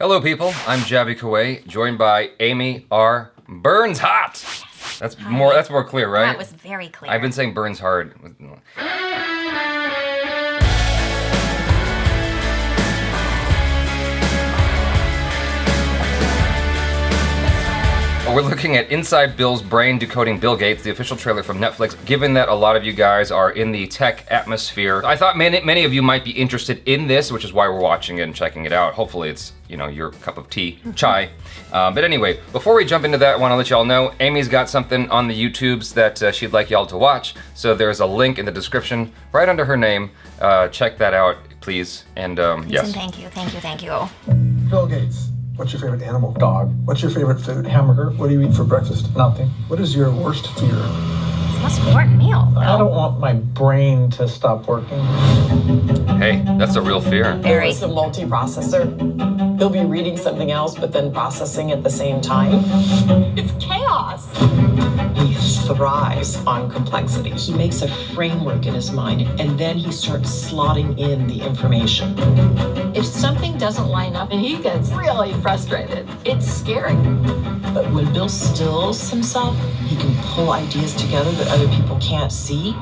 Hello, people. I'm Jaby KOAY, joined by Amy R. Burns Hot. That's more clear, right? That was very clear. I've been saying burns hard. We're looking at Inside Bill's Brain, Decoding Bill Gates, the official trailer from Netflix. Given that a lot of you guys are in the tech atmosphere, I thought many of you might be interested in this, which is why we're watching it and checking it out. Hopefully it's, you know, your cup of tea, chai. But anyway, before we jump into that, I want to let y'all know Amy's got something on the YouTubes that she'd like y'all to watch. So there's a link in the description right under her name. Check that out, please. And yes. Thank you. Bill Gates. What's your favorite animal? Dog. What's your favorite food? Hamburger. What do you eat for breakfast? Nothing. What is your worst fear? It's the most important meal. I don't want my brain to stop working. Hey, that's a real fear. Very. It's a multi-processor. He'll be reading something else, but then processing at the same time. It's chaos. He thrives on complexity. He makes a framework in his mind, and then he starts slotting in the information. If something doesn't line up, and he gets really frustrated, it's scary. But when Bill stills himself, he can pull ideas together that other people can't see.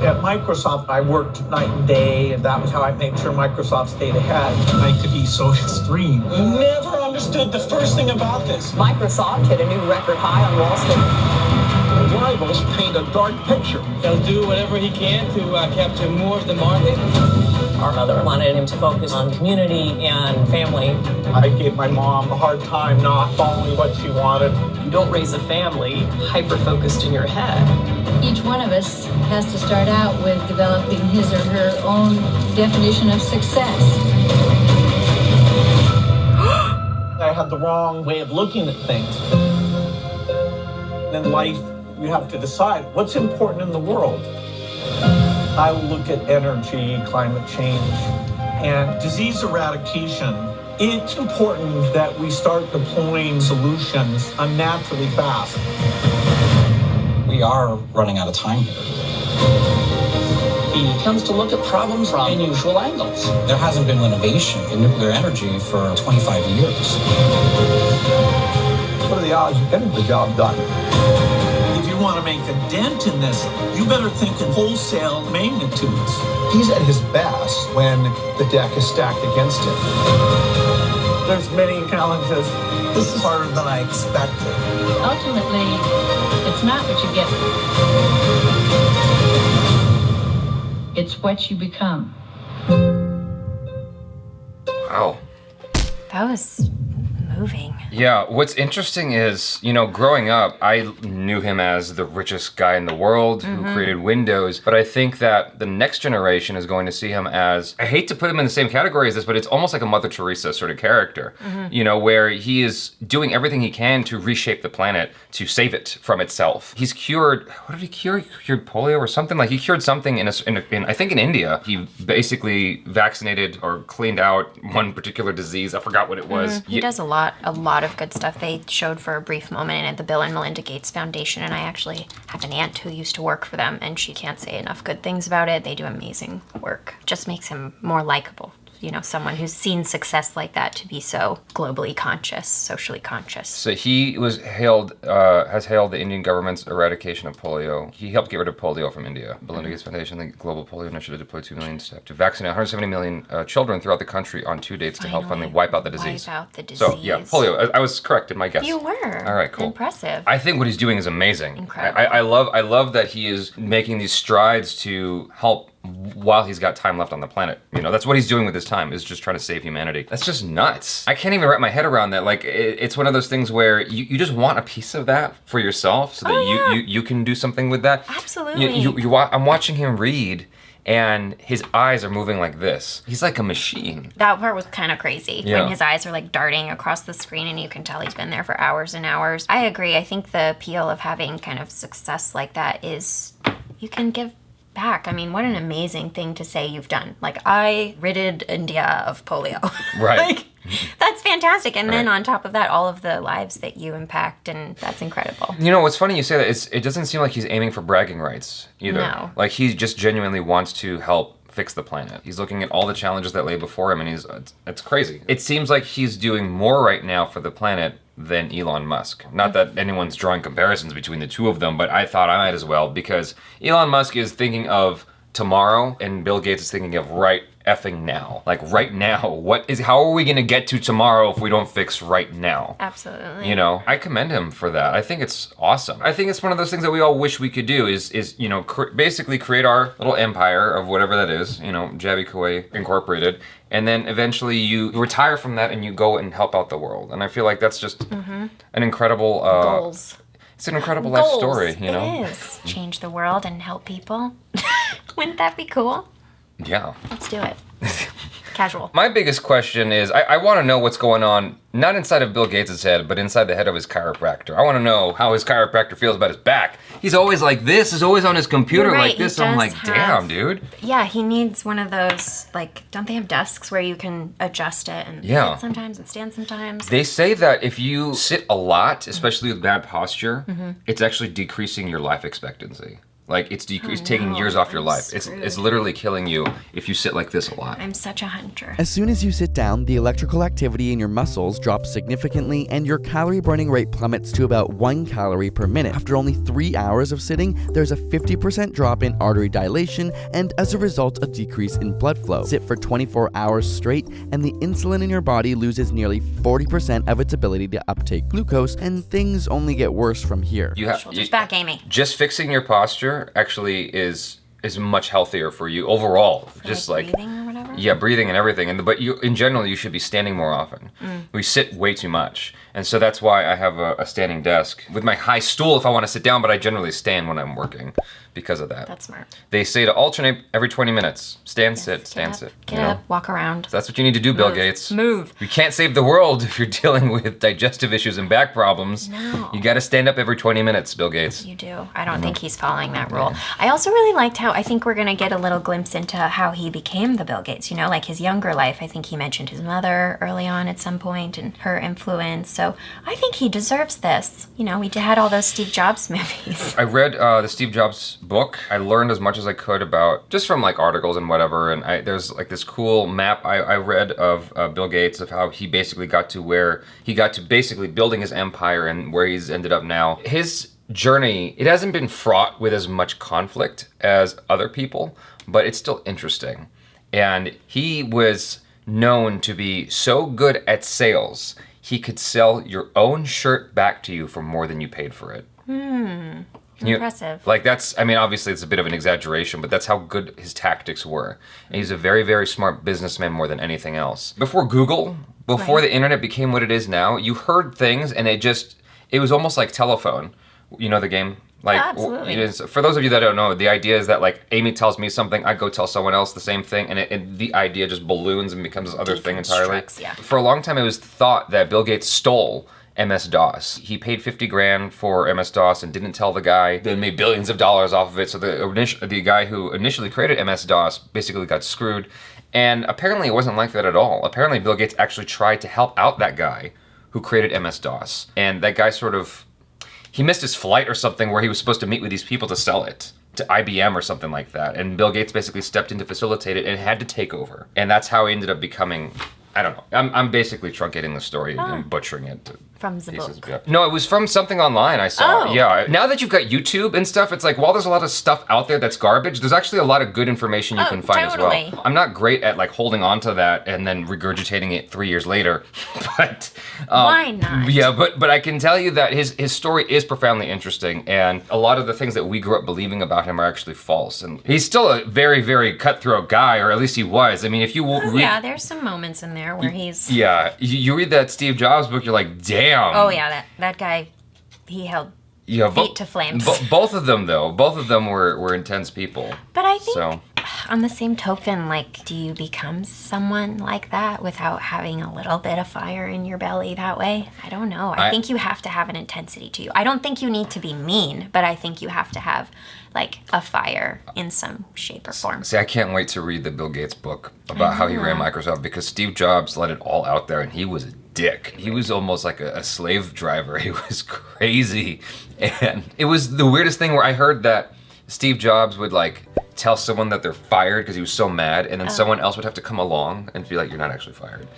At Microsoft, I worked night and day, and that was how I made sure Microsoft stayed ahead. I could be so extreme. Never understood the first thing about this. Microsoft hit a new record high on Wall Street. Rivals paint a dark picture. He'll do whatever he can to capture more of the market. Our mother wanted him to focus on community and family. I gave my mom a hard time not following what she wanted. You don't raise a family hyper-focused in your head. Each one of us has to start out with developing his or her own definition of success. I had the wrong way of looking at things. In life, you have to decide what's important in the world. I look at energy, climate change, and disease eradication. It's important that we start deploying solutions unnaturally fast. We are running out of time here. He tends to look at problems from unusual angles. There hasn't been innovation in nuclear energy for 25 years. What are the odds of getting the job done? If you want to make a dent in this, you better think in wholesale magnitudes. He's at his best when the deck is stacked against him. There's many challenges. This is harder than I expected. Ultimately, it's not what you get. It's what you become. Wow. That was moving. Yeah, what's interesting is, you know, growing up, I knew him as the richest guy in the world who created Windows, but I think that the next generation is going to see him as, I hate to put him in the same category as this, but it's almost like a Mother Teresa sort of character, you know, where he is doing everything he can to reshape the planet, to save it from itself. He's cured, what did he cure? He cured polio or something? Like he cured something in I think in India. He basically vaccinated or cleaned out one particular disease. I forgot what it was. He does a lot of good stuff. They showed for a brief moment at the Bill and Melinda Gates Foundation, and I actually have an aunt who used to work for them, and she can't say enough good things about it. They do amazing work. Just makes him more likable. You know, someone who's seen success like that to be so globally conscious, socially conscious. So he has hailed the Indian government's eradication of polio. He helped get rid of polio from India. Belinda Gates Foundation, the Global Polio Initiative, deployed 2 million staff to vaccinate 170 million children throughout the country on 2 dates to help finally wipe out the disease. Wipe out the disease. So yeah, polio. I was correct in my guess. You were. All right, cool. Impressive. I think what he's doing is amazing. Incredible. I love that he is making these strides to help while he's got time left on the planet. You know, that's what he's doing with his time, is just trying to save humanity. That's just nuts. I can't even wrap my head around that. Like, it's one of those things where you just want a piece of that for yourself so that you can do something with that. Absolutely. I'm watching him read, and his eyes are moving like this. He's like a machine. That part was kind of crazy. Yeah. When his eyes are like darting across the screen and you can tell he's been there for hours and hours. I agree. I think the appeal of having kind of success like that is you can give back. I mean, what an amazing thing to say you've done. Like, I ridded India of polio. Right. Like, that's fantastic. And then on top of that, all of the lives that you impact, and that's incredible. You know, what's funny you say that, it doesn't seem like he's aiming for bragging rights either. No. Like, he just genuinely wants to help fix the planet. He's looking at all the challenges that lay before him, and it's crazy. It seems like he's doing more right now for the planet than Elon Musk. Not that anyone's drawing comparisons between the two of them, but I thought I might as well, because Elon Musk is thinking of tomorrow, and Bill Gates is thinking of right effing now. Like right now, how are we gonna get to tomorrow if we don't fix right now? Absolutely. You know, I commend him for that. I think it's awesome. I think it's one of those things that we all wish we could do is you know, basically create our little empire of whatever that is, you know, Jaby KOAY Incorporated, and then eventually you retire from that and you go and help out the world. And I feel like that's just an incredible goals. It's an incredible life story, you know? It is. Change the world and help people. Wouldn't that be cool? Yeah. Let's do it. Casual. My biggest question is, I want to know what's going on, not inside of Bill Gates' head, but inside the head of his chiropractor. I want to know how his chiropractor feels about his back. He's always like this, he's always on his computer like this. I'm like, damn, dude. Yeah, he needs one of those, like, don't they have desks where you can adjust it and sit sometimes and stand sometimes? They say that if you sit a lot, especially with bad posture, it's actually decreasing your life expectancy. Like, it's taking years off your life. It's literally killing you if you sit like this a lot. I'm such a hunter. As soon as you sit down, the electrical activity in your muscles drops significantly and your calorie burning rate plummets to about 1 calorie per minute. After only 3 hours of sitting, there's a 50% drop in artery dilation and as a result, a decrease in blood flow. Sit for 24 hours straight and the insulin in your body loses nearly 40% of its ability to uptake glucose, and things only get worse from here. Shoulders back, Amy. Just fixing your posture actually is much healthier for you overall. For just like breathing or whatever? Yeah, breathing and everything. But in general, you should be standing more often. We sit way too much. And so that's why I have a standing desk with my high stool if I want to sit down, but I generally stand when I'm working because of that. That's smart. They say to alternate every 20 minutes. Stand, sit, stand, sit. Get up, walk around. So that's what you need to do, Bill Gates. Move. You can't save the world if you're dealing with digestive issues and back problems. No. You got to stand up every 20 minutes, Bill Gates. You do. I don't think he's following that rule. I also really liked how, I think we're going to get a little glimpse into how he became the Bill Gates, you know, like his younger life. I think he mentioned his mother early on at some point and her influence. So I think he deserves this. You know, we had all those Steve Jobs movies. I read the Steve Jobs book. I learned as much as I could about, just from like articles and whatever, and there's like this cool map I read of Bill Gates, of how he basically got to where he got to basically building his empire and where he's ended up now. His journey, it hasn't been fraught with as much conflict as other people, but it's still interesting. And he was known to be so good at sales, he could sell your own shirt back to you for more than you paid for it. Impressive. Like that's, I mean, obviously it's a bit of an exaggeration, but that's how good his tactics were. And he's a very, very smart businessman more than anything else. Before Google, before the internet became what it is now, you heard things and it was almost like telephone. You know the game? Like, absolutely. For those of you that don't know, the idea is that like Amy tells me something, I go tell someone else the same thing, and the idea just balloons and becomes this other thing entirely. Yeah. For a long time, it was thought that Bill Gates stole MS-DOS. He paid 50 grand for MS-DOS and didn't tell the guy, then made billions of dollars off of it. So the guy who initially created MS-DOS basically got screwed. And apparently it wasn't like that at all. Apparently Bill Gates actually tried to help out that guy who created MS-DOS. And that guy he missed his flight or something where he was supposed to meet with these people to sell it to IBM or something like that. And Bill Gates basically stepped in to facilitate it and had to take over. And that's how he ended up becoming, I don't know. I'm basically truncating the story and butchering it. From the book. Yeah. No, it was from something online I saw. Oh. Yeah. Now that you've got YouTube and stuff, it's like, while there's a lot of stuff out there that's garbage, there's actually a lot of good information you can find as well. I'm not great at like holding on to that and then regurgitating it 3 years later, but why not? Yeah, but I can tell you that his story is profoundly interesting, and a lot of the things that we grew up believing about him are actually false. And he's still a very, very cutthroat guy, or at least he was. I mean, if you read, yeah, there's some moments in there where he's you read that Steve Jobs book, you're like, damn. Oh yeah, that guy, he held feet to flames. Both of them were intense people. But I think, on the same token, like, do you become someone like that without having a little bit of fire in your belly that way? I don't know. I think you have to have an intensity to you. I don't think you need to be mean, but I think you have to have like a fire in some shape or form. See, I can't wait to read the Bill Gates book about how he ran Microsoft, because Steve Jobs let it all out there and he was a dick. He was almost like a slave driver. He was crazy. And it was the weirdest thing where I heard that Steve Jobs would like tell someone that they're fired because he was so mad, and then someone else would have to come along and be like, you're not actually fired.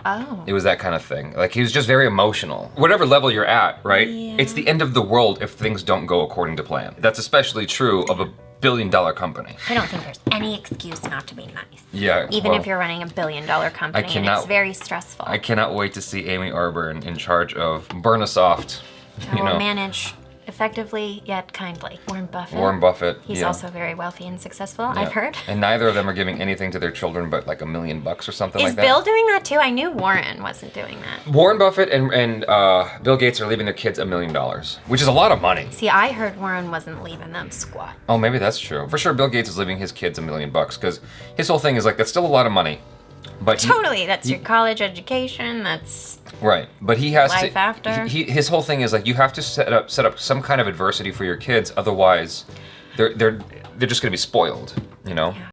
Oh. It was that kind of thing. Like, he was just very emotional. Whatever level you're at, right? Yeah. It's the end of the world if things don't go according to plan. That's especially true of a billion-dollar company. I don't think there's any excuse not to be nice. Yeah. Even well, if you're running a billion-dollar company and it's very stressful. I cannot wait to see Amy ARBURN in charge of Burnasoft. I will manage effectively yet kindly. Warren Buffett. Warren Buffett. He's also very wealthy and successful, I've heard. And neither of them are giving anything to their children but like $1 million or something like that. Is Bill doing that too? I knew Warren wasn't doing that. Warren Buffett and Bill Gates are leaving their kids $1 million, which is a lot of money. See, I heard Warren wasn't leaving them squat. Oh, maybe that's true. For sure, Bill Gates is leaving his kids $1 million because his whole thing is like, that's still a lot of money. But Totally, that's your college education, that's... Right, but he has life to. after. His whole thing is like, you have to set up some kind of adversity for your kids, otherwise, they're just gonna be spoiled, you know. Yeah.